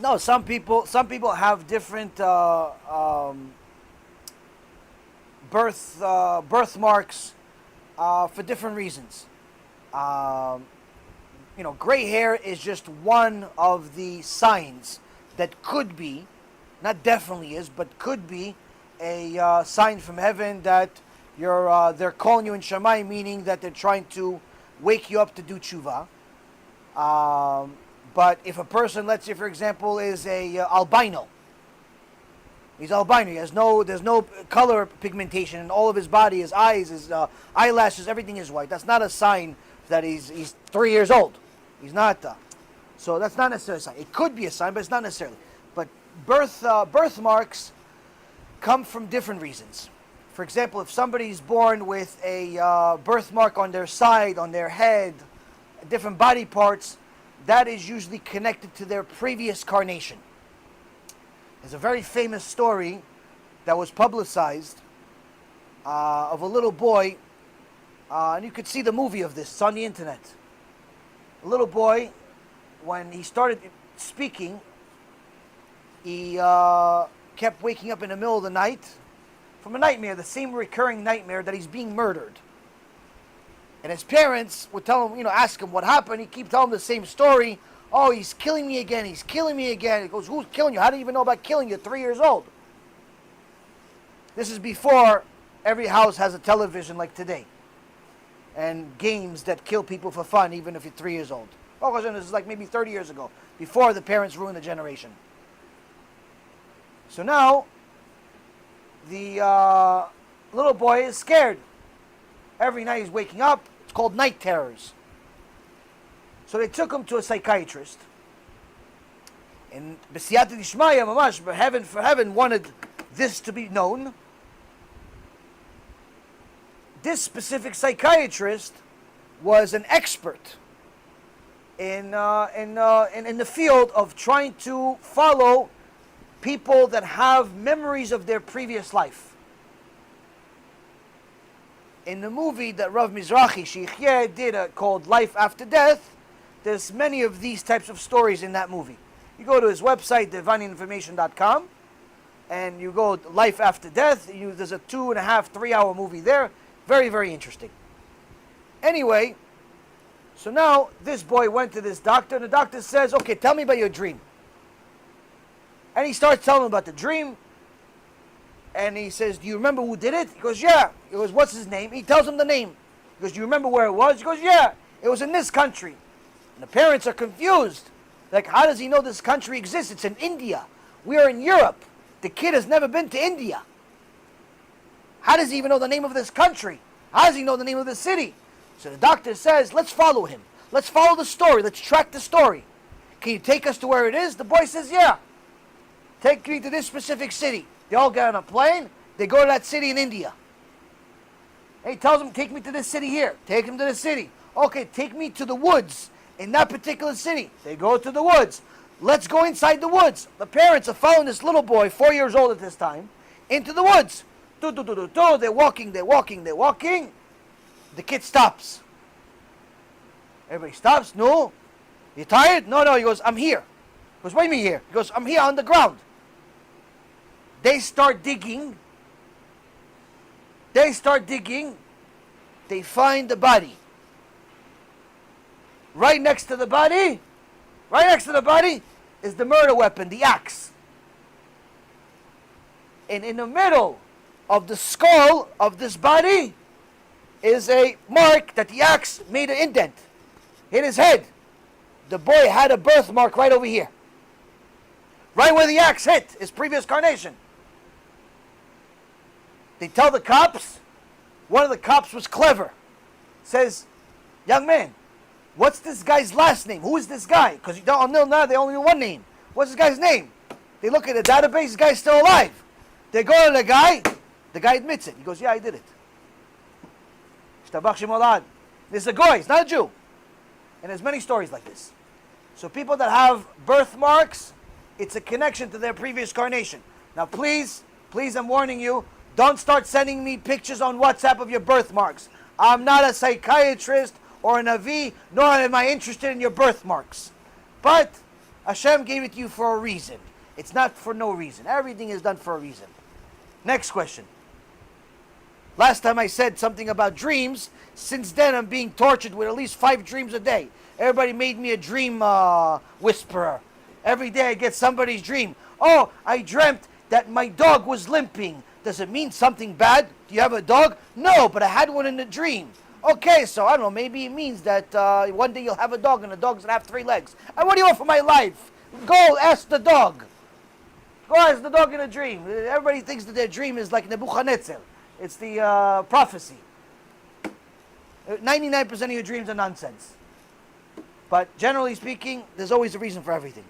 No, some people have different birthmarks for different reasons. Um, Gray hair is just one of the signs that could be, not definitely is, but could be a sign from heaven that they're calling you in Shammai, meaning that they're trying to wake you up to do tshuva. But if a person, let's say for example, is a albino, he's albino. There's no color pigmentation in all of his body, his eyes, his eyelashes, everything is white. That's not a sign that he's 3 years old. He's not. So that's not necessarily a sign. It could be a sign, but it's not necessarily. But birthmarks come from different reasons. For example, if somebody's born with a birthmark on their side, on their head, different body parts, that is usually connected to their previous carnation. There's a very famous story that was publicized of a little boy, and you could see the movie of this. It's on the internet. A little boy, when he started speaking, he kept waking up in the middle of the night from a nightmare, the same recurring nightmare that he's being murdered. And his parents would tell him, ask him what happened. He keep telling the same story. Oh, he's killing me again. He's killing me again. He goes, who's killing you? How do you even know about killing you? 3 years old. This is before every house has a television like today. And games that kill people for fun, even if you're 3 years old. Oh, this is like maybe 30 years ago, before the parents ruined the generation. So now, the little boy is scared. Every night he's waking up. It's called night terrors. So they took him to a psychiatrist. And B'siyata Dishmaya, Mamash, for heaven wanted this to be known. This specific psychiatrist was an expert in the field of trying to follow people that have memories of their previous life. In the movie that Rav Mizrahi Sheikhye did called Life After Death, there's many of these types of stories in that movie. You go to his website, divininformation.com, and you go Life After Death. There's a 2.5, 3 hour movie there. Very, very interesting. Anyway, so now this boy went to this doctor, and the doctor says, okay, tell me about your dream. And he starts telling him about the dream. And he says, do you remember who did it? He goes, yeah. He goes, what's his name? He tells him the name. He goes, do you remember where it was? He goes, yeah. It was in this country. And the parents are confused. Like, how does he know this country exists? It's in India. We are in Europe. The kid has never been to India. How does he even know the name of this country? How does he know the name of the city? So the doctor says, let's follow him. Let's follow the story. Let's track the story. Can you take us to where it is? The boy says, yeah. Take me to this specific city. They all get on a plane. They go to that city in India. He tells them, take me to this city here. Take him to the city. Okay, take me to the woods in that particular city. They go to the woods. Let's go inside the woods. The parents are following this little boy, 4 years old at this time, into the woods. They're walking. The kid stops. Everybody stops. No. You tired? No. He goes, I'm here. He goes, what do you mean here? He goes, I'm here on the ground. They start digging. They find the body. Right next to the body is the murder weapon, the axe. And in the middle of the skull of this body is a mark that the axe made an indent. Hit his head. The boy had a birthmark right over here. Right where the axe hit his previous carnation. They tell the cops. One of the cops was clever. Says, young man, what's this guy's last name? Who is this guy? Because until now they only know one name. What's this guy's name? They look at the database, this guy's still alive. They go to the guy admits it. He goes, yeah, I did it. Shtabach Shemolad. This is a goy, he's not a Jew. And there's many stories like this. So people that have birthmarks, it's a connection to their previous carnation. Now please, I'm warning you, don't start sending me pictures on WhatsApp of your birthmarks. I'm not a psychiatrist or a Navi, nor am I interested in your birthmarks. But Hashem gave it to you for a reason. It's not for no reason. Everything is done for a reason. Next question. Last time I said something about dreams. Since then, I'm being tortured with at least 5 dreams a day. Everybody made me a dream whisperer. Every day I get somebody's dream. Oh, I dreamt that my dog was limping. Does it mean something bad? Do you have a dog? No, but I had one in the dream. Okay, so I don't know, maybe it means that one day you'll have a dog and the dog's gonna have 3 legs. And what do you want for my life? Go ask the dog. Go ask the dog in a dream. Everybody thinks that their dream is like Nebuchadnezzar. It's the prophecy. 99% of your dreams are nonsense. But generally speaking, there's always a reason for everything.